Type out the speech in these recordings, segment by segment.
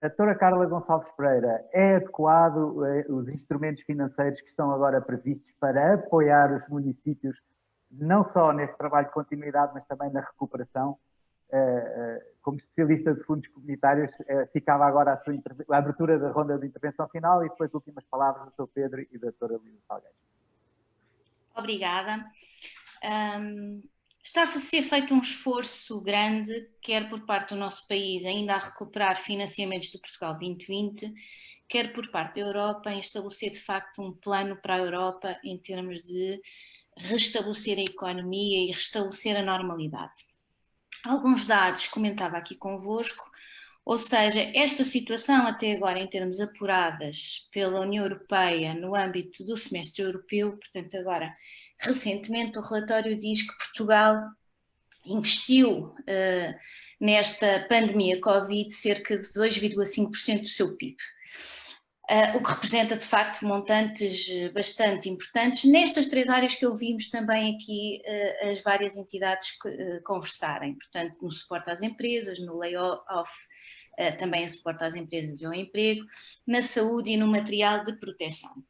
A doutora Carla Gonçalves Pereira, é adequado os instrumentos financeiros que estão agora previstos para apoiar os municípios, não só neste trabalho de continuidade, mas também na recuperação? Como especialista de fundos comunitários, ficava agora a abertura da ronda de intervenção final e depois últimas palavras do Dr. Pedro e da doutora Luísa Salgueiro. Obrigada. Está a ser feito um esforço grande, quer por parte do nosso país, ainda a recuperar financiamentos do Portugal 2020, quer por parte da Europa, em estabelecer de facto um plano para a Europa em termos de restabelecer a economia e restabelecer a normalidade. Alguns dados comentava aqui convosco, ou seja, esta situação até agora em termos apuradas pela União Europeia no âmbito do semestre europeu, portanto agora recentemente o relatório diz que Portugal investiu nesta pandemia Covid cerca de 2,5% do seu PIB. O que representa de facto montantes bastante importantes nestas três áreas que ouvimos também aqui as várias entidades conversarem, portanto no suporte às empresas, no layoff, também o suporte às empresas e ao emprego, na saúde e no material de proteção.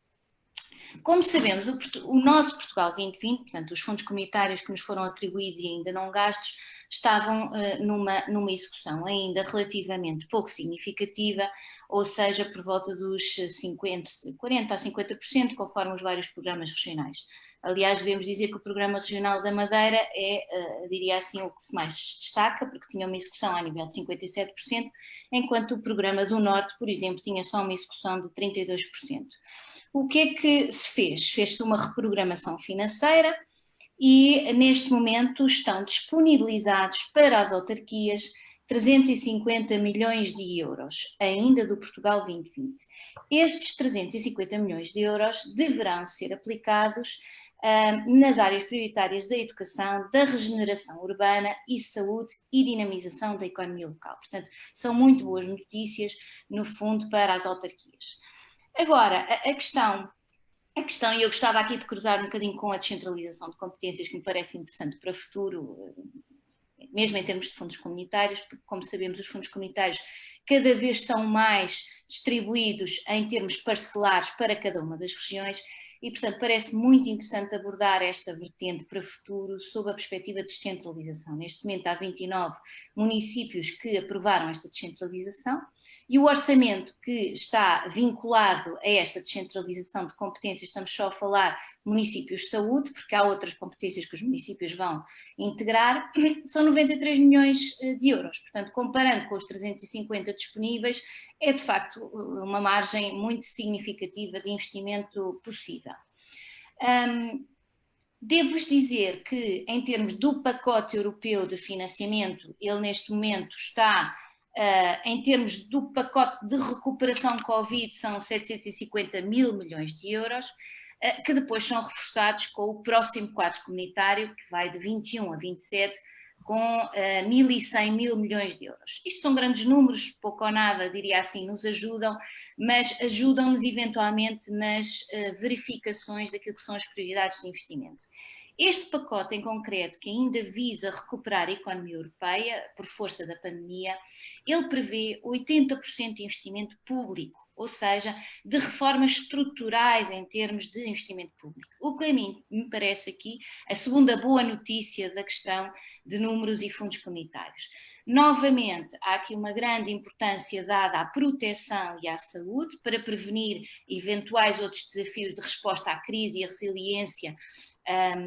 Como sabemos, o nosso Portugal 2020, portanto os fundos comunitários que nos foram atribuídos e ainda não gastos, estavam numa execução ainda relativamente pouco significativa, ou seja, por volta dos 40% a 50%, conforme os vários programas regionais. Aliás, devemos dizer que o Programa Regional da Madeira é, diria assim, o que se mais destaca, porque tinha uma execução a nível de 57%, enquanto o Programa do Norte, por exemplo, tinha só uma execução de 32%. O que é que se fez? Fez-se uma reprogramação financeira e neste momento estão disponibilizados para as autarquias 350 milhões de euros, ainda do Portugal 2020. Estes 350 milhões de euros deverão ser aplicados nas áreas prioritárias da educação, da regeneração urbana e saúde e dinamização da economia local. Portanto, são muito boas notícias, no fundo, para as autarquias. Agora, a questão, e eu gostava aqui de cruzar um bocadinho com a descentralização de competências, que me parece interessante para o futuro, mesmo em termos de fundos comunitários, porque, como sabemos, os fundos comunitários cada vez são mais distribuídos em termos parcelares para cada uma das regiões e, portanto, parece muito interessante abordar esta vertente para o futuro sob a perspectiva de descentralização. Neste momento há 29 municípios que aprovaram esta descentralização e o orçamento que está vinculado a esta descentralização de competências, estamos só a falar municípios de saúde, porque há outras competências que os municípios vão integrar, são 93 milhões de euros. Portanto, comparando com os 350 disponíveis, é de facto uma margem muito significativa de investimento possível. Devo-vos dizer que, em termos do pacote europeu de financiamento, ele neste momento está, em termos do pacote de recuperação Covid, são 750 mil milhões de euros, que depois são reforçados com o próximo quadro comunitário, que vai de 21 a 27, com 1.100 mil milhões de euros. Isto são grandes números, pouco ou nada, diria assim, nos ajudam, mas ajudam-nos eventualmente nas verificações daquilo que são as prioridades de investimento. Este pacote em concreto, que ainda visa recuperar a economia europeia por força da pandemia, ele prevê 80% de investimento público, ou seja, de reformas estruturais em termos de investimento público. O que a mim me parece aqui a segunda boa notícia da questão de números e fundos comunitários. Novamente, há aqui uma grande importância dada à proteção e à saúde para prevenir eventuais outros desafios de resposta à crise e à resiliência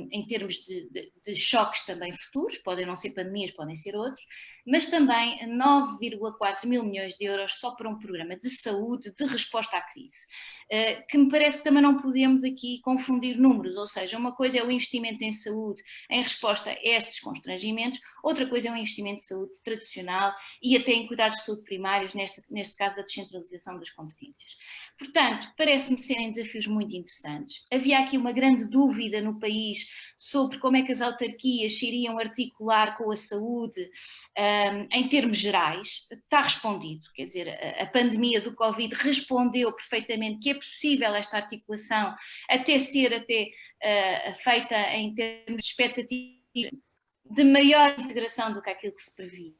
em termos de choques também futuros, podem não ser pandemias, podem ser outros, mas também 9,4 mil milhões de euros só para um programa de saúde de resposta à crise, que me parece que também não podemos aqui confundir números, ou seja, uma coisa é o investimento em saúde em resposta a estes constrangimentos, outra coisa é o investimento de saúde tradicional e até em cuidados de saúde primários, neste caso da descentralização das competências. Portanto, parece-me serem desafios muito interessantes. Havia aqui uma grande dúvida no país sobre como é que as autarquias se iriam articular com a saúde em termos gerais. Está respondido, quer dizer, a pandemia do Covid respondeu perfeitamente que é possível esta articulação até ser feita em termos de expectativa de maior integração do que aquilo que se previa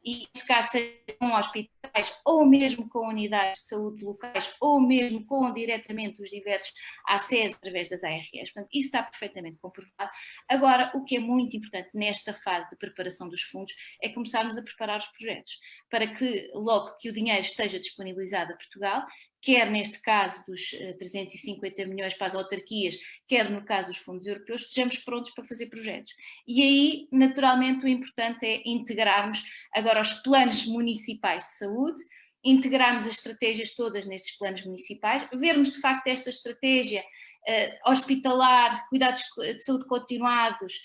E neste caso, seja com hospitais, ou mesmo com unidades de saúde locais, ou mesmo com diretamente os diversos ACES através das ARS. Portanto, isso está perfeitamente comprovado. Agora, o que é muito importante nesta fase de preparação dos fundos é começarmos a preparar os projetos, para que logo que o dinheiro esteja disponibilizado a Portugal, quer neste caso dos 350 milhões para as autarquias, quer no caso dos fundos europeus, estejamos prontos para fazer projetos. E aí, naturalmente, o importante é integrarmos agora os planos municipais de saúde, integrarmos as estratégias todas nestes planos municipais, vermos de facto esta estratégia hospitalar, cuidados de saúde continuados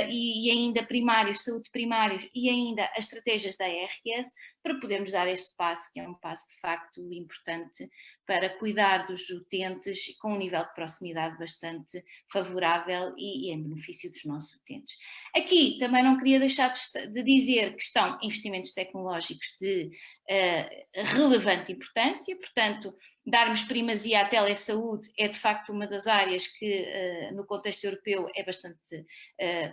e ainda primários, saúde primários e ainda as estratégias da ARS, para podermos dar este passo, que é um passo de facto importante para cuidar dos utentes com um nível de proximidade bastante favorável e em benefício dos nossos utentes. Aqui também não queria deixar de dizer que estão investimentos tecnológicos de relevante importância, portanto, darmos primazia à telesaúde é de facto uma das áreas que no contexto europeu é bastante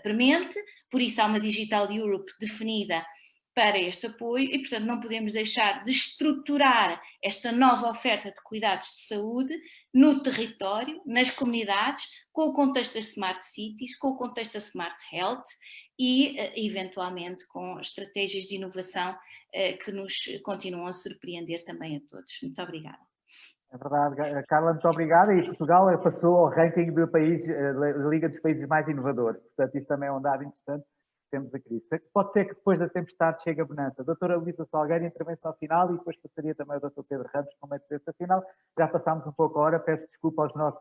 premente, por isso há uma Digital Europe definida para este apoio e, portanto, não podemos deixar de estruturar esta nova oferta de cuidados de saúde no território, nas comunidades, com o contexto das Smart Cities, com o contexto da Smart Health e, eventualmente, com estratégias de inovação que nos continuam a surpreender também a todos. Muito obrigada. É verdade, Carla, muito obrigada. E Portugal passou ao ranking da Liga dos Países Mais Inovadores. Portanto, isso também é um dado interessante. Temos a crise. Pode ser que depois da tempestade chegue a bonança. Doutora Luísa Salgueiro, intervenção final, e depois passaria também ao doutor Pedro Ramos com uma intervenção final. Já passámos um pouco a hora, peço desculpa aos nossos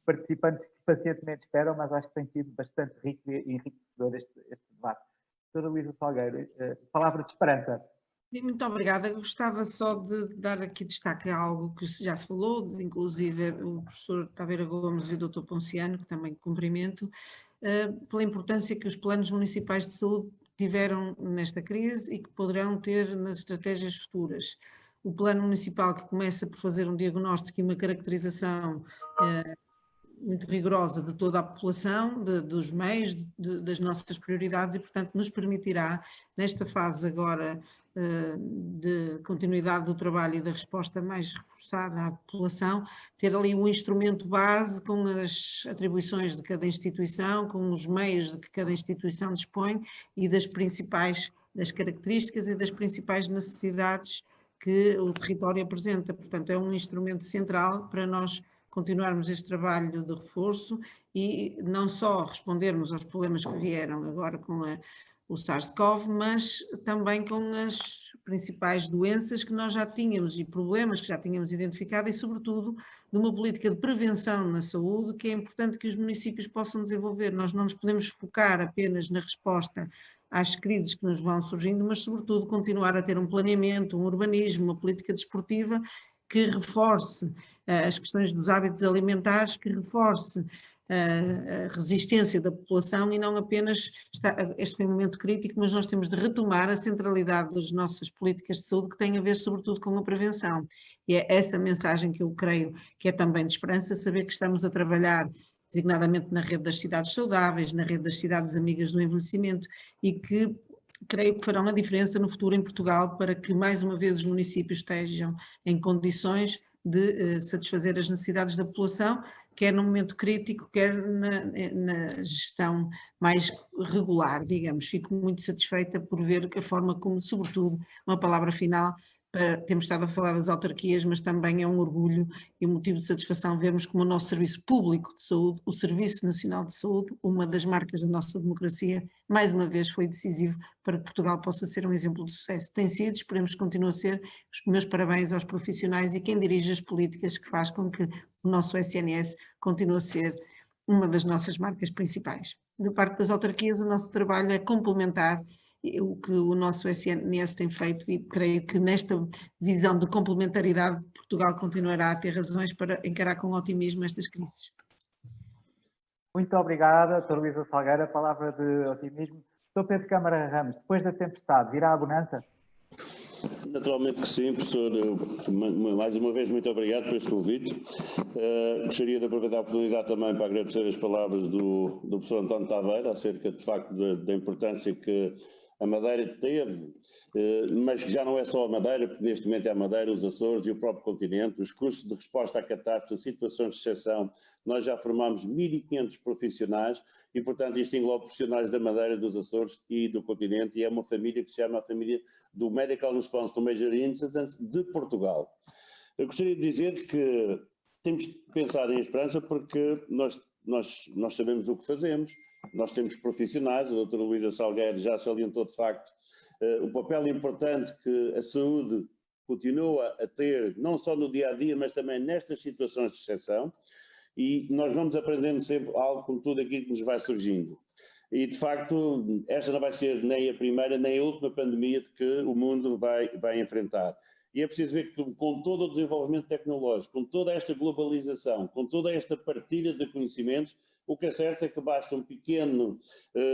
participantes que pacientemente esperam, mas acho que tem sido bastante rico e enriquecedor este debate. Doutora Luísa Salgueiro, palavra de esperança. Muito obrigada. Eu gostava só de dar aqui destaque a algo que já se falou, inclusive o professor Taveira Gomes e o doutor Ponciano, que também cumprimento, pela importância que os planos municipais de saúde tiveram nesta crise e que poderão ter nas estratégias futuras. O plano municipal, que começa por fazer um diagnóstico e uma caracterização muito rigorosa de toda a população, dos meios, das nossas prioridades e, portanto, nos permitirá, nesta fase agora de continuidade do trabalho e da resposta mais reforçada à população, ter ali um instrumento base com as atribuições de cada instituição, com os meios de que cada instituição dispõe e das características e das principais necessidades que o território apresenta. Portanto, é um instrumento central para nós continuarmos este trabalho de reforço e não só respondermos aos problemas que vieram agora com o SARS-CoV, mas também com as principais doenças que nós já tínhamos e problemas que já tínhamos identificado e, sobretudo, de uma política de prevenção na saúde que é importante que os municípios possam desenvolver. Nós não nos podemos focar apenas na resposta às crises que nos vão surgindo, mas, sobretudo, continuar a ter um planeamento, um urbanismo, uma política desportiva que reforce as questões dos hábitos alimentares, que reforce a resistência da população e não apenas, este foi um momento crítico, mas nós temos de retomar a centralidade das nossas políticas de saúde que tem a ver sobretudo com a prevenção. E é essa mensagem que eu creio que é também de esperança, saber que estamos a trabalhar designadamente na rede das cidades saudáveis, na rede das cidades amigas do envelhecimento e que creio que farão a diferença no futuro em Portugal para que mais uma vez os municípios estejam em condições de satisfazer as necessidades da população, quer no momento crítico, quer na gestão mais regular, digamos. Fico muito satisfeita por ver a forma como, sobretudo, uma palavra final, temos estado a falar das autarquias, mas também é um orgulho e um motivo de satisfação vermos como o nosso Serviço Público de Saúde, o Serviço Nacional de Saúde, uma das marcas da nossa democracia, mais uma vez foi decisivo para que Portugal possa ser um exemplo de sucesso. Tem sido, esperemos que continue a ser. Os meus parabéns aos profissionais e quem dirige as políticas que faz com que o nosso SNS continue a ser uma das nossas marcas principais. Da parte das autarquias, o nosso trabalho é complementar o que o nosso SNS tem feito e creio que nesta visão de complementaridade Portugal continuará a ter razões para encarar com otimismo estas crises. Muito obrigada, Dr. Luísa Salgueiro, a palavra de otimismo. Dr. Pedro Câmara Ramos, depois da tempestade, virá a bonança? Naturalmente que sim, professor. Mais uma vez, muito obrigado por este convite. Gostaria de aproveitar a oportunidade também para agradecer as palavras do professor António Taveira acerca, de facto, da importância que A Madeira teve, mas já não é só a Madeira, porque neste momento é a Madeira, os Açores e o próprio continente, os custos de resposta a catástrofes, situações de exceção. Nós já formamos 1.500 profissionais e, portanto, isto engloba profissionais da Madeira, dos Açores e do continente, e é uma família que se chama a família do Medical Response to Major Incidents de Portugal. Eu gostaria de dizer que temos de pensar em esperança porque nós sabemos o que fazemos. Nós temos profissionais, a doutora Luísa Salgueiro já salientou de facto o papel importante que a saúde continua a ter, não só no dia-a-dia, mas também nestas situações de exceção, e nós vamos aprendendo sempre algo com tudo aquilo que nos vai surgindo. E, de facto, esta não vai ser nem a primeira nem a última pandemia de que o mundo vai enfrentar. E é preciso ver que, com todo o desenvolvimento tecnológico, com toda esta globalização, com toda esta partilha de conhecimentos, o que é certo é que basta um pequeno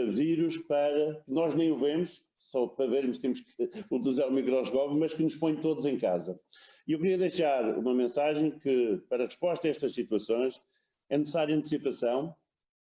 vírus para, nós nem o vemos, só para vermos temos que utilizar o microscópio, mas que nos põe todos em casa. E eu queria deixar uma mensagem que, para a resposta a estas situações, é necessária antecipação,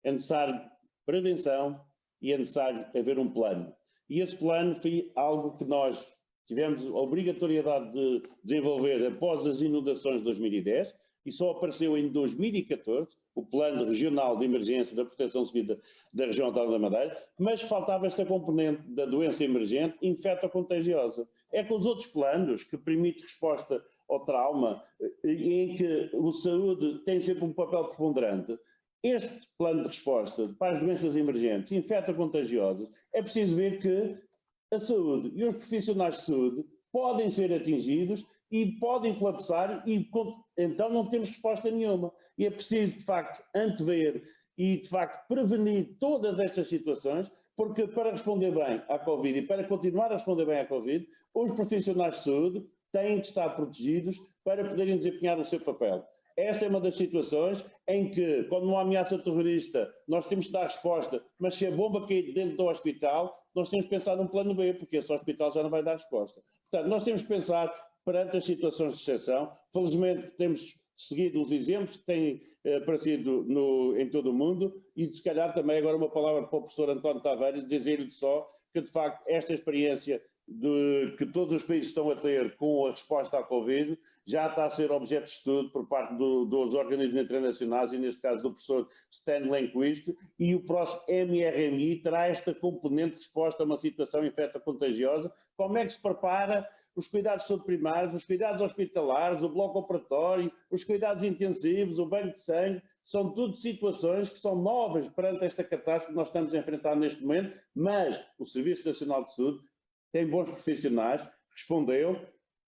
é necessário prevenção e é necessário haver um plano. E esse plano foi algo que nós tivemos a obrigatoriedade de desenvolver após as inundações de 2010 e só apareceu em 2014 o Plano Regional de Emergência da Proteção Civil da Região Autónoma da Madeira, mas faltava esta componente da doença emergente infecto-contagiosa. É que os outros planos que permitem resposta ao trauma, em que o saúde tem sempre um papel preponderante, este plano de resposta para as doenças emergentes infecto-contagiosas, é preciso ver que a saúde e os profissionais de saúde podem ser atingidos e podem colapsar e então não temos resposta nenhuma. E é preciso, de facto, antever e, de facto, prevenir todas estas situações, porque para responder bem à Covid e para continuar a responder bem à Covid, os profissionais de saúde têm de estar protegidos para poderem desempenhar o seu papel. Esta é uma das situações em que, quando uma ameaça terrorista, nós temos de dar resposta, mas se a bomba cair dentro do hospital, nós temos de pensar num plano B, porque esse hospital já não vai dar resposta. Portanto, nós temos de pensar perante as situações de exceção. Felizmente temos seguido os exemplos que têm aparecido em todo o mundo e, se calhar, também agora uma palavra para o professor António Tavares, dizer-lhe só que, de facto, esta experiência que todos os países estão a ter com a resposta à Covid já está a ser objeto de estudo por parte dos organismos internacionais e, neste caso, do professor Stan Lindquist, e o próximo MRMI terá esta componente de resposta a uma situação infecto-contagiosa. Como é que se prepara os cuidados de saúde primários, os cuidados hospitalares, o bloco operatório, os cuidados intensivos, o banco de sangue? São tudo situações que são novas perante esta catástrofe que nós estamos a enfrentar neste momento, mas o Serviço Nacional de Saúde tem bons profissionais, respondeu.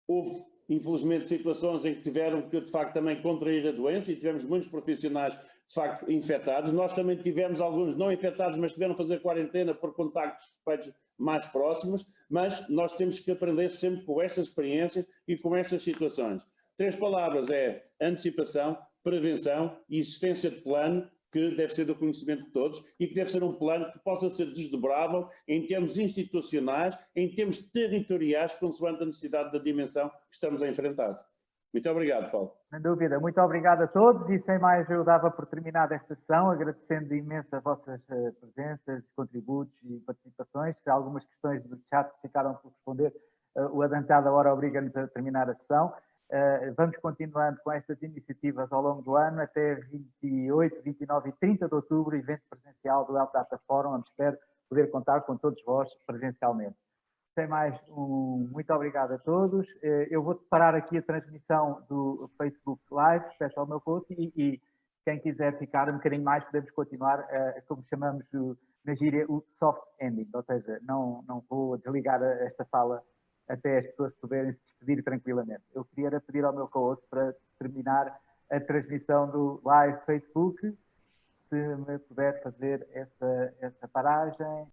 Houve, infelizmente, situações em que tiveram que, de facto, também contrair a doença e tivemos muitos profissionais, de facto, infectados. Nós também tivemos alguns não infectados, mas tiveram que fazer quarentena por contactos suspeitos mais próximos, mas nós temos que aprender sempre com estas experiências e com estas situações. 3 palavras é antecipação, prevenção e existência de plano, que deve ser do conhecimento de todos e que deve ser um plano que possa ser desdobrável em termos institucionais, em termos territoriais, consoante a necessidade da dimensão que estamos a enfrentar. Muito obrigado, Paulo. Sem dúvida. Muito obrigado a todos e, sem mais, eu dava por terminada esta sessão, agradecendo imenso as vossas presenças, contributos e participações. Se há algumas questões do chat que ficaram por responder, o adiantado da hora obriga-nos a terminar a sessão. Vamos continuando com estas iniciativas ao longo do ano, até 28, 29 e 30 de outubro, evento presencial do Health Data Forum, onde espero poder contar com todos vós presencialmente. Sem mais, muito obrigado a todos. Eu vou parar aqui a transmissão do Facebook Live, peço ao meu post, e quem quiser ficar um bocadinho mais, podemos continuar, como chamamos na gíria, o soft ending, ou seja, não vou desligar esta sala até as pessoas poderem se despedir tranquilamente. Eu queria pedir ao meu co-host para terminar a transmissão do live Facebook, se me puder fazer essa paragem.